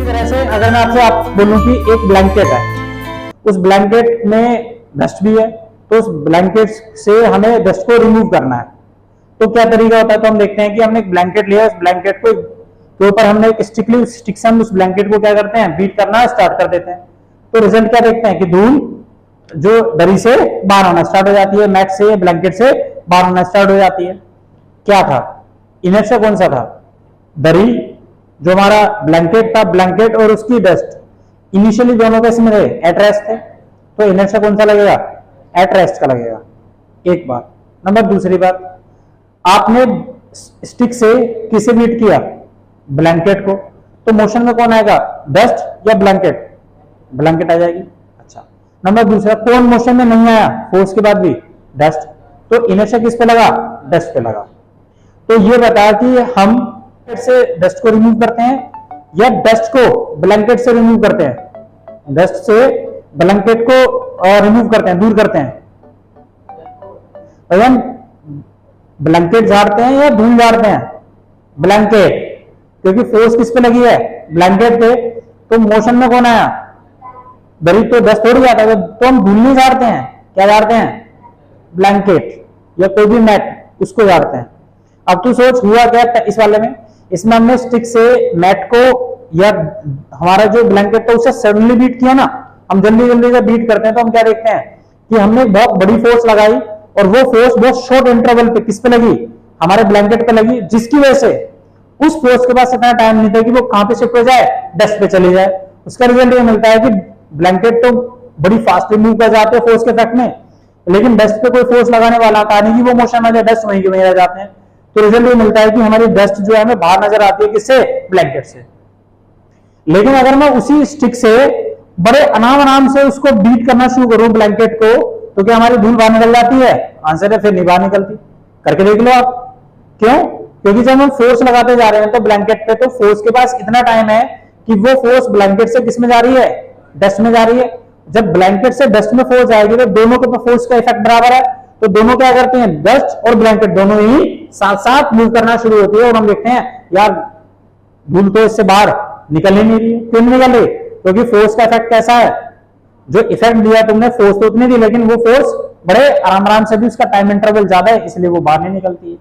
तरह से अगर मैं आपसे बोलूं कि एक ब्लैंकेट है, उस ब्लैंकेट में डस्ट भी है, तो उस ब्लैंकेट से हमें डस्ट को रिमूव करना है। तो क्या तरीका होता है, तो हम देखते हैं कि हमने एक ब्लैंकेट लिया, उस ब्लैंकेट को के ऊपर हमने एक स्टिक से हम उस ब्लैंकेट को क्या करते हैं, बीट करना स्टार्ट कर देते हैं। तो रिजल्ट क्या देखते हैं कि धूल जो दरी से बाहर आना स्टार्ट हो जाती है, मैट से, ब्लैंकेट से बाहर आना स्टार्ट हो जाती है। क्या था इनर्शिया, कौन सा था? दरी, जो हमारा ब्लैंकेट था, ब्लैंकेट और उसकी डस्ट इनिशियली दोनों कैसे में रहे, एट रेस्ट थे, तो इनर्शिया कौन सा लगेगा, एट रेस्ट का लगेगा। एक बात। नंबर दूसरी बात, आपने स्टिक से किसे बीट किया, ब्लैंकेट को, तो मोशन में कौन आएगा, डस्ट या ब्लैंकेट? ब्लैंकेट आ जाएगी। अच्छा, नंबर दूसरा, कौन मोशन में नहीं आया फोर्स के बाद भी, डस्ट, तो इनर्शिया किस पे लगा, डस्ट पे लगा। तो ये बताया कि हम से डस्ट को रिमूव करते हैं या डस्ट को ब्लैंकेट से रिमूव करते हैं, डस्ट से ब्लैंकेट को रिमूव करते हैं, दूर करते हैं। हम ब्लैंकेट झाड़ते हैं या धूल झाड़ते हैं, ब्लैंकेट, क्योंकि फोर्स किस पे लगी है, ब्लैंकेट पे। तो मोशन में कौन आया, दरी, तो डस्ट थोड़ी जाता है, तो हम धूल नहीं झाड़ते हैं, क्या झाड़ते हैं, ब्लैंकेट या कोई भी मैट, उसको झाड़ते हैं। अब तू सोच हुआ क्या इस वाले में, इसमें हमने स्टिक से मैट को या हमारा जो ब्लैंकेट था उसे सडनली बीट किया ना। हम जल्दी जल्दी जब बीट करते हैं तो हम क्या देखते हैं कि हमने बहुत बड़ी फोर्स लगाई और वो फोर्स बहुत शॉर्ट इंटरवल पे किस पे लगी, हमारे ब्लैंकेट पे लगी, जिसकी वजह से उस फोर्स के पास इतना टाइम नहीं था कि वो कहां पे शिफ्ट हो जाए, डस्ट पे चली जाए। उसका रिजल्ट ये मिलता है कि ब्लैंकेट तो बड़ी फास्ट मूव कर जाते हैं फोर्स के इफेक्ट में, लेकिन डस्ट पे कोई फोर्स लगाने वाला था नहीं कि वो मोशन में जाए, डस्ट वहीं के वहीं रह जाते हैं। तो रिजल्ट ये मिलता है कि हमारी डस्ट जो है हमें बाहर नजर आती है, किससे, ब्लैंकेट से। लेकिन अगर मैं उसी स्टिक से बड़े आराम से उसको बीट करना शुरू करूं ब्लैंकेट को, तो क्या हमारी धूल बाहर निकल जाती है? आंसर है फिर नहीं बाहर निकलती। करके देख लो आप। क्यों? क्योंकि जब हम फोर्स लगाते जा रहे हैं तो ब्लैंकेट पे, तो फोर्स के पास इतना टाइम है कि वो फोर्स ब्लैंकेट से किस में जा रही है, डस्ट में जा रही है। जब ब्लैंकेट से डस्ट में फोर्स आएगी तो दोनों के फोर्स का इफेक्ट बराबर है, तो दोनों क्या करते हैं, डस्ट और ब्लैंकेट दोनों ही साथ साथ मूव करना शुरू होती है। और हम देखते हैं यार धूल तो इससे बाहर निकल ही नहीं रही है। क्यों निकल रही? क्योंकि फोर्स का इफेक्ट कैसा है, जो इफेक्ट दिया तुमने, फोर्स तो उतनी दी, लेकिन वो फोर्स बड़े आराम से भी उसका टाइम इंटरवल ज्यादा है, इसलिए वो बाहर नहीं निकलती है।